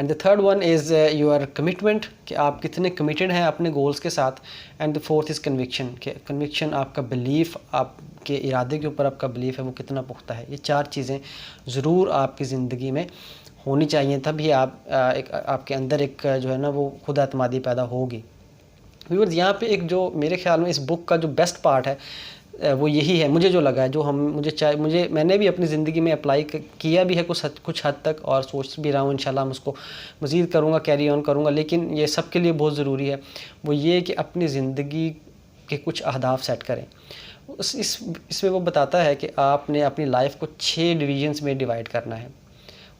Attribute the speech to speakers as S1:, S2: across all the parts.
S1: And the third one is your commitment, کہ آپ کتنے کمیٹیڈ ہیں اپنے گولس کے ساتھ. And the fourth is conviction, کہ کنوکشن آپ کا بلیف, آپ کے ارادے کے اوپر آپ کا بلیف ہے وہ کتنا پختہ ہے. یہ 4 چیزیں ضرور آپ کی زندگی میں ہونی چاہیے, تبھی آپ کے اندر ایک جو ہے نا وہ خود اعتمادی پیدا ہوگی. ویورز, یہاں پہ ایک جو میرے خیال میں اس بک کا جو بیسٹ پارٹ ہے وہ یہی ہے, مجھے جو لگا ہے, جو میں نے بھی اپنی زندگی میں اپلائی کیا بھی ہے کچھ حد تک, اور سوچ بھی رہا ہوں انشاءاللہ ہم اس کو مزید کروں گا, کیری آن کروں گا, لیکن یہ سب کے لیے بہت ضروری ہے. وہ یہ کہ اپنی زندگی کے کچھ اہداف سیٹ کریں. اس میں وہ بتاتا ہے کہ آپ نے اپنی لائف کو 6 ڈویژنس میں ڈیوائڈ کرنا ہے.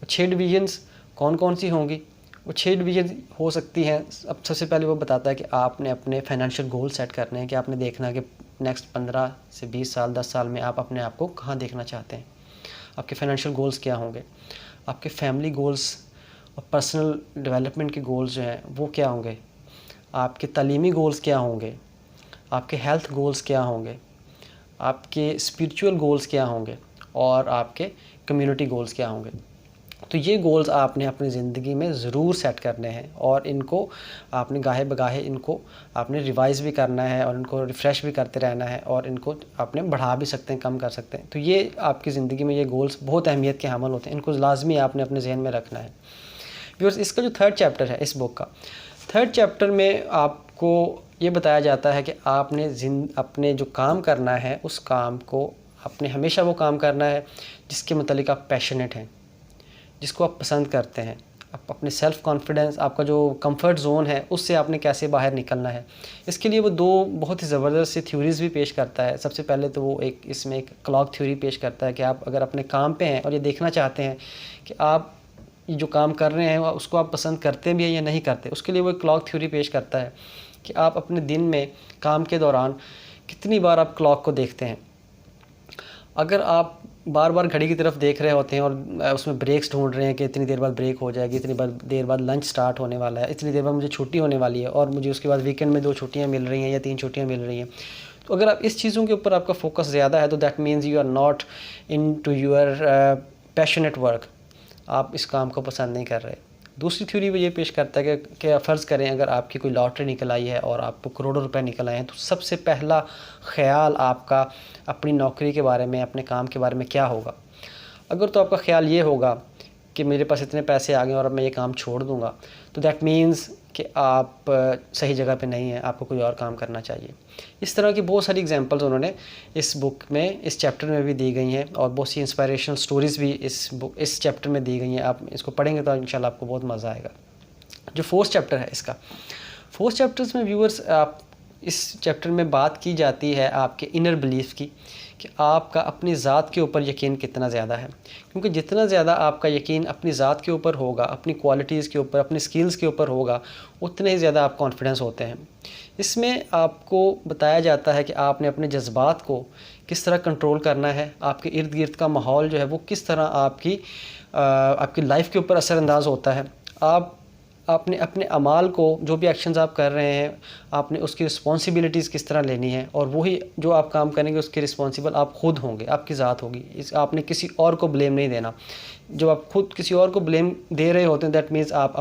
S1: وہ 6 ڈویژنس کون سی ہوں گی؟ وہ 6 ڈویژن ہو سکتی ہیں. اب سب سے پہلے وہ بتاتا ہے کہ آپ نے اپنے فائنینشیل گول سیٹ کرنے ہیں, کہ آپ نے دیکھنا ہے کہ نیکسٹ 15 سے 20 سال 10 سال میں آپ اپنے آپ کو کہاں دیکھنا چاہتے ہیں. آپ کے فائنینشیل گولز کیا ہوں گے, آپ کے فیملی گولز اور پرسنل ڈیولپمنٹ کے گولز جو ہیں وہ کیا ہوں گے, آپ کے تعلیمی گولز کیا ہوں گے, آپ کے ہیلتھ گولز کیا ہوں گے, آپ کے اسپریچول گولز کیا ہوں گے, اور آپ کے کمیونٹی گولز کیا ہوں گے. تو یہ گولز آپ نے اپنی زندگی میں ضرور سیٹ کرنے ہیں, اور ان کو آپ نے گاہے بگاہے ان کو آپ نے ریوائز بھی کرنا ہے, اور ان کو ریفریش بھی کرتے رہنا ہے, اور ان کو آپ نے بڑھا بھی سکتے ہیں, کم کر سکتے ہیں. تو یہ آپ کی زندگی میں یہ گولز بہت اہمیت کے حامل ہوتے ہیں, ان کو لازمی آپ نے اپنے ذہن میں رکھنا ہے. ویورز, اس کا جو 3rd چیپٹر ہے اس بک کا, 3rd چیپٹر میں آپ کو یہ بتایا جاتا ہے کہ آپ نے اپنے جو کام کرنا ہے اس کام کو آپ نے ہمیشہ وہ کام کرنا ہے جس کے متعلق آپ پیشنیٹ ہیں, جس کو آپ پسند کرتے ہیں. آپ اپنے سیلف کانفیڈنس, آپ کا جو کمفرٹ زون ہے اس سے آپ نے کیسے باہر نکلنا ہے. اس کے لیے وہ 2 بہت ہی زبردست سی تھیوریز بھی پیش کرتا ہے. سب سے پہلے تو وہ اس میں ایک کلاک تھیوری پیش کرتا ہے, کہ آپ اگر اپنے کام پہ ہیں اور یہ دیکھنا چاہتے ہیں کہ آپ یہ جو کام کر رہے ہیں اس کو آپ پسند کرتے بھی ہیں یا نہیں کرتے, اس کے لیے وہ ایک کلاک تھیوری پیش کرتا ہے کہ آپ اپنے دن میں کام کے دوران کتنی بار آپ کلاک کو دیکھتے ہیں. اگر آپ بار بار گھڑی کی طرف دیکھ رہے ہوتے ہیں اور اس میں بریکس ڈھونڈ رہے ہیں کہ اتنی دیر بعد بریک ہو جائے گی, اتنی دیر بعد لنچ سٹارٹ ہونے والا ہے, اتنی دیر بعد مجھے چھٹی ہونے والی ہے, اور مجھے اس کے بعد ویکینڈ میں 2 چھٹیاں مل رہی ہیں یا 3 چھٹیاں مل رہی ہیں, تو اگر آپ اس چیزوں کے اوپر آپ کا فوکس زیادہ ہے تو that means you are not into your passionate work, آپ اس کام کو پسند نہیں کر رہے. دوسری تھیوری وہ یہ پیش کرتا ہے کہ فرض کریں اگر آپ کی کوئی لاٹری نکل آئی ہے اور آپ کو کروڑوں روپے نکل آئے ہیں, تو سب سے پہلا خیال آپ کا اپنی نوکری کے بارے میں, اپنے کام کے بارے میں کیا ہوگا؟ اگر تو آپ کا خیال یہ ہوگا کہ میرے پاس اتنے پیسے آ گئے اور اب میں یہ کام چھوڑ دوں گا, تو دیٹ مینز کہ آپ صحیح جگہ پہ نہیں ہیں, آپ کو کوئی اور کام کرنا چاہیے. اس طرح کی بہت ساری ایگزامپلز انہوں نے اس بک میں, اس چیپٹر میں بھی دی گئی ہیں, اور بہت سی انسپائریشنل سٹوریز بھی اس چیپٹر میں دی گئی ہیں. آپ اس کو پڑھیں گے تو انشاءاللہ آپ کو بہت مزہ آئے گا. جو 4th چیپٹر ہے اس کا, 4th چیپٹرز میں ویورز اس چیپٹر میں بات کی جاتی ہے آپ کے انر بلیف کی, کہ آپ کا اپنی ذات کے اوپر یقین کتنا زیادہ ہے. کیونکہ جتنا زیادہ آپ کا یقین اپنی ذات کے اوپر ہوگا, اپنی کوالٹیز کے اوپر, اپنی سکلز کے اوپر ہوگا, اتنے ہی زیادہ آپ کانفیڈنس ہوتے ہیں. اس میں آپ کو بتایا جاتا ہے کہ آپ نے اپنے جذبات کو کس طرح کنٹرول کرنا ہے, آپ کے ارد گرد کا ماحول جو ہے وہ کس طرح آپ کی لائف کے اوپر اثر انداز ہوتا ہے. آپ نے اپنے اعمال کو, جو بھی ایکشنز آپ کر رہے ہیں, آپ نے اس کی رسپانسبلٹیز کس طرح لینی ہے, اور وہی جو آپ کام کریں گے اس کے رسپانسبل آپ خود ہوں گے, آپ کی ذات ہوگی. آپ نے کسی اور کو بلیم نہیں دینا. جب آپ خود کسی اور کو بلیم دے رہے ہوتے ہیں دیٹ مینز آپ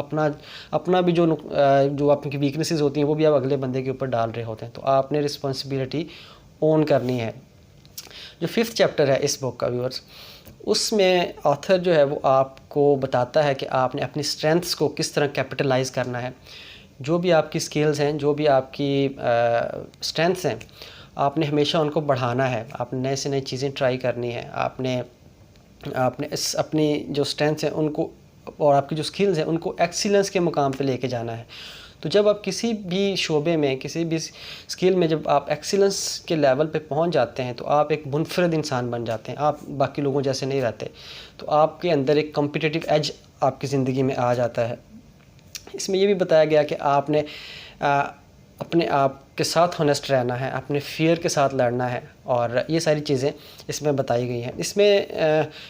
S1: اپنا بھی جو آپ کی ویکنیسز ہوتی ہیں وہ بھی آپ اگلے بندے کے اوپر ڈال رہے ہوتے ہیں. تو آپ نے رسپانسبلٹی اون کرنی ہے. جو 5th چیپٹر ہے اس بک کا ویورز, اس میں آتھر جو ہے وہ آپ کو بتاتا ہے کہ آپ نے اپنی اسٹرینتھس کو کس طرح کیپٹلائز کرنا ہے. جو بھی آپ کی سکلز ہیں, جو بھی آپ کی اسٹرینتھس ہیں, آپ نے ہمیشہ ان کو بڑھانا ہے. آپ نے نئے سے نئی چیزیں ٹرائی کرنی ہیں. آپ نے اپنی جو اسٹرینتھس ہیں ان کو اور آپ کی جو سکلز ہیں ان کو ایکسیلنس کے مقام پہ لے کے جانا ہے. تو جب آپ کسی بھی شعبے میں, کسی بھی سکل میں جب آپ ایکسیلنس کے لیول پہ پہنچ جاتے ہیں تو آپ ایک منفرد انسان بن جاتے ہیں. آپ باقی لوگوں جیسے نہیں رہتے. تو آپ کے اندر ایک کمپٹیٹیو ایج آپ کی زندگی میں آ جاتا ہے. اس میں یہ بھی بتایا گیا کہ آپ نے اپنے آپ کے ساتھ ہونیسٹ رہنا ہے, اپنے فیئر کے ساتھ لڑنا ہے, اور یہ ساری چیزیں اس میں بتائی گئی ہیں. اس میں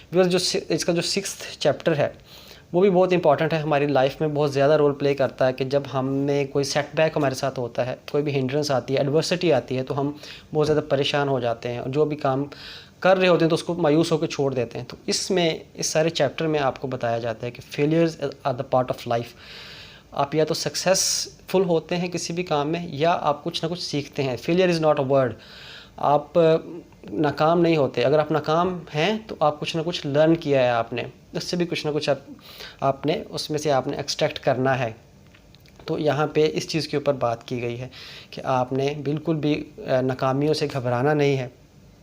S1: اس کا جو 6th چیپٹر ہے وہ بھی بہت امپورٹنٹ ہے, ہماری لائف میں بہت زیادہ رول پلے کرتا ہے. کہ جب ہمیں کوئی سیٹ بیک ہمارے ساتھ ہوتا ہے, کوئی بھی ہنڈرنس آتی ہے, ایڈورسٹی آتی ہے, تو ہم بہت زیادہ پریشان ہو جاتے ہیں, اور جو بھی کام کر رہے ہوتے ہیں تو اس کو مایوس ہو کے چھوڑ دیتے ہیں. تو اس میں اس سارے چیپٹر میں آپ کو بتایا جاتا ہے کہ failures are the part of life. آپ یا تو سکسیسفل ہوتے ہیں کسی بھی کام میں یا آپ کچھ نہ کچھ سیکھتے ہیں. Failure is not a word. آپ ناکام نہیں ہوتے. اگر آپ ناکام ہیں تو آپ کچھ نہ کچھ لرن کیا ہے, آپ نے اس سے بھی کچھ نہ کچھ آپ نے اس میں سے آپ نے ایکسٹریکٹ کرنا ہے. تو یہاں پہ اس چیز کے اوپر بات کی گئی ہے کہ آپ نے بالکل بھی ناکامیوں سے گھبرانا نہیں ہے.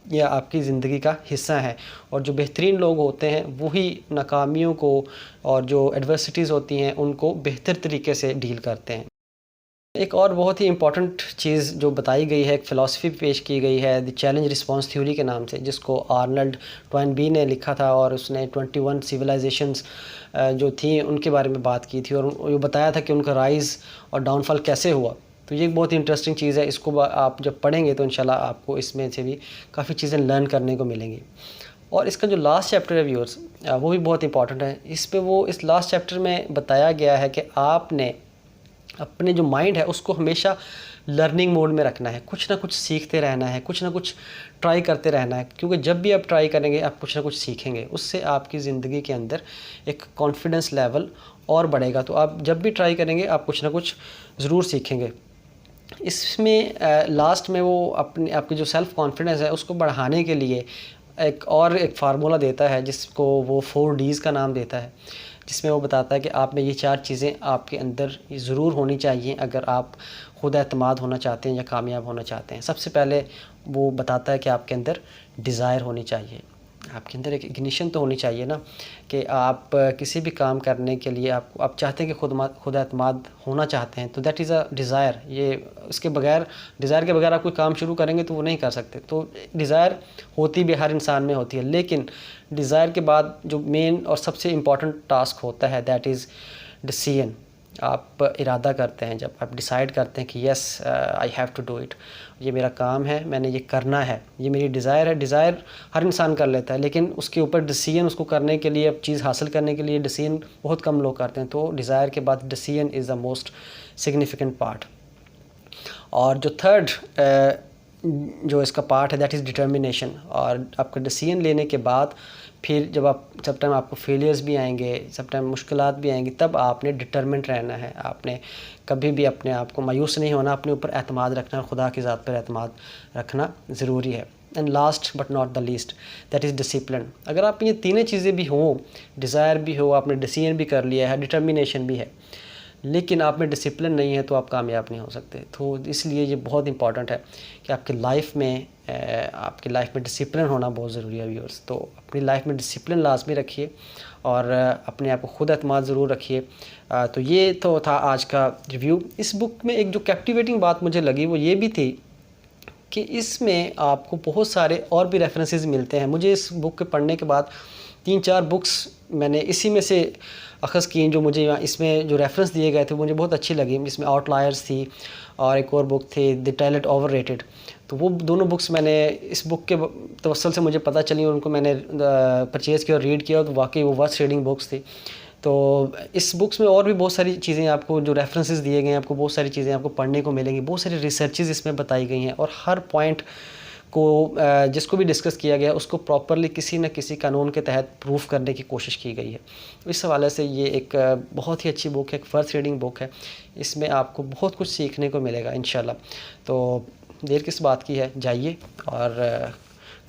S1: یہ آپ کی زندگی کا حصہ ہے, اور جو بہترین لوگ ہوتے ہیں وہی ناکامیوں کو اور جو ایڈورسٹیز ہوتی ہیں ان کو بہتر طریقے سے ڈیل کرتے ہیں. ایک اور بہت ہی امپورٹنٹ چیز جو بتائی گئی ہے, ایک فلاسفی پیش کی گئی ہے دی چیلنج رسپانس تھیوری کے نام سے, جس کو آرنلڈ ٹوائنبی نے لکھا تھا, اور اس نے 21 سویلائزیشنز جو تھیں ان کے بارے میں بات کی تھی, اور یہ بتایا تھا کہ ان کا رائز اور ڈاؤن فال کیسے ہوا. تو یہ ایک بہت ہی انٹرسٹنگ چیز ہے. اس کو آپ جب پڑھیں گے تو انشاءاللہ آپ کو اس میں سے بھی کافی چیزیں لرن کرنے کو ملیں گی. اور اس کا جو لاسٹ چیپٹر ہے ویورز, وہ بھی بہت امپورٹنٹ ہے. اس لاسٹ چیپٹر میں بتایا گیا ہے کہ آپ نے اپنے جو مائنڈ ہے اس کو ہمیشہ لرننگ موڈ میں رکھنا ہے. کچھ نہ کچھ سیکھتے رہنا ہے, کچھ نہ کچھ ٹرائی کرتے رہنا ہے, کیونکہ جب بھی آپ ٹرائی کریں گے آپ کچھ نہ کچھ سیکھیں گے. اس سے آپ کی زندگی کے اندر ایک کانفیڈنس لیول اور بڑھے گا. تو آپ جب بھی ٹرائی کریں گے آپ کچھ نہ کچھ ضرور سیکھیں گے. اس میں لاسٹ میں وہ آپ کی جو سیلف کانفیڈنس ہے اس کو بڑھانے کے لیے ایک فارمولہ دیتا ہے, جس کو وہ 4 Ds کا نام دیتا ہے, جس میں وہ بتاتا ہے کہ آپ میں یہ 4 چیزیں آپ کے اندر ضرور ہونی چاہیے اگر آپ خود اعتماد ہونا چاہتے ہیں یا کامیاب ہونا چاہتے ہیں. سب سے پہلے وہ بتاتا ہے کہ آپ کے اندر ڈیزائر ہونی چاہیے. آپ کے اندر ایک اگنیشن تو ہونی چاہیے نا, کہ آپ کسی بھی کام کرنے کے لیے آپ چاہتے ہیں کہ خود اعتماد ہونا چاہتے ہیں, تو دیٹ از اے ڈیزائر. یہ اس کے بغیر ڈیزائر کے بغیر آپ کوئی کام شروع کریں گے تو وہ نہیں کر سکتے. تو ڈیزائر ہوتی بھی ہر انسان میں ہوتی ہے, لیکن ڈیزائر کے بعد جو مین اور سب سے امپورٹنٹ ٹاسک ہوتا ہے دیٹ از ڈیسیژن. آپ ارادہ کرتے ہیں, جب آپ ڈیسائیڈ کرتے ہیں کہ yes I have to do it, یہ میرا کام ہے, میں نے یہ کرنا ہے, یہ میری ڈیزائر ہے. ڈیزائر ہر انسان کر لیتا ہے, لیکن اس کے اوپر ڈیسیژن اس کو کرنے کے لیے, اب چیز حاصل کرنے کے لیے ڈیسیژن بہت کم لوگ کرتے ہیں. تو ڈیزائر کے بعد decision is the most significant part. اور جو تھرڈ جو اس کا پارٹ ہے دیٹ از ڈٹرمینیشن. اور آپ کا ڈیسیژن لینے کے بعد پھر جب ٹائم آپ کو فیلیئرز بھی آئیں گے, سب ٹائم مشکلات بھی آئیں گی, تب آپ نے ڈٹرمنٹ رہنا ہے. آپ نے کبھی بھی اپنے آپ کو مایوس نہیں ہونا, اپنے اوپر اعتماد رکھنا, اور خدا کی ذات پر اعتماد رکھنا ضروری ہے. And last but not the least that is discipline. اگر آپ یہ تینوں چیزیں بھی ہوں, ڈیزائر بھی ہو, آپ نے ڈیسیژن بھی کر لیا ہے, ڈٹرمینیشن بھی ہے, لیکن آپ میں ڈسپلن نہیں ہے تو آپ کامیاب نہیں ہو سکتے. تو اس لیے یہ بہت امپورٹنٹ ہے کہ آپ کی لائف میں ڈسپلن ہونا بہت ضروری ہے ویورز. تو اپنی لائف میں ڈسپلن لازمی رکھیے, اور اپنے آپ کو خود اعتماد ضرور رکھیے. تو یہ تو تھا آج کا ریویو. اس بک میں ایک جو کیپٹیویٹنگ بات مجھے لگی وہ یہ بھی تھی کہ اس میں آپ کو بہت سارے اور بھی ریفرنسز ملتے ہیں. مجھے اس بک کے پڑھنے کے بعد 3-4 بکس میں نے اسی میں سے اخذ کیں جو مجھے اس میں جو ریفرنس دیے گئے تھے مجھے بہت اچھی لگی. اس میں آؤٹ لائرز تھی, اور ایک اور بک تھی دی ٹیلنٹ اوور ریٹڈ. تو وہ دونوں بکس میں نے اس بک کے توسل سے مجھے پتہ چلی, اور ان کو میں نے پرچیز کیا اور ریڈ کیا, تو واقعی وہ ورتھ ریڈنگ بکس تھی. تو اس بکس میں اور بھی بہت ساری چیزیں آپ کو جو ریفرنسز دیے گئے ہیں, آپ کو بہت ساری چیزیں آپ کو پڑھنے کو ملیں گی, بہت ساری ریسرچز اس میں بتائی گئی ہیں, اور ہر پوائنٹ کو جس کو بھی ڈسکس کیا گیا اس کو پراپرلی کسی نہ کسی قانون کے تحت پروف کرنے کی کوشش کی گئی ہے. اس حوالے سے یہ ایک بہت ہی اچھی بک ہے, ایک ورتھ ریڈنگ بک ہے. اس میں آپ کو بہت کچھ سیکھنے کو ملے گا انشاءاللہ. تو دیر کس بات کی ہے, جائیے اور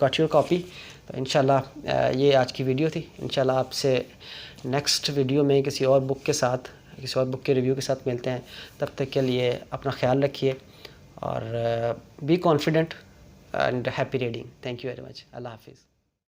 S1: گاٹ یور کاپی. تو انشاءاللہ یہ آج کی ویڈیو تھی. انشاءاللہ آپ سے نیکسٹ ویڈیو میں کسی اور بک کے ساتھ, کسی اور بک کے ریویو کے ساتھ ملتے ہیں. تب تک کے لیے اپنا خیال رکھیے, اور be confident and happy reading. Thank you very much. اللہ حافظ.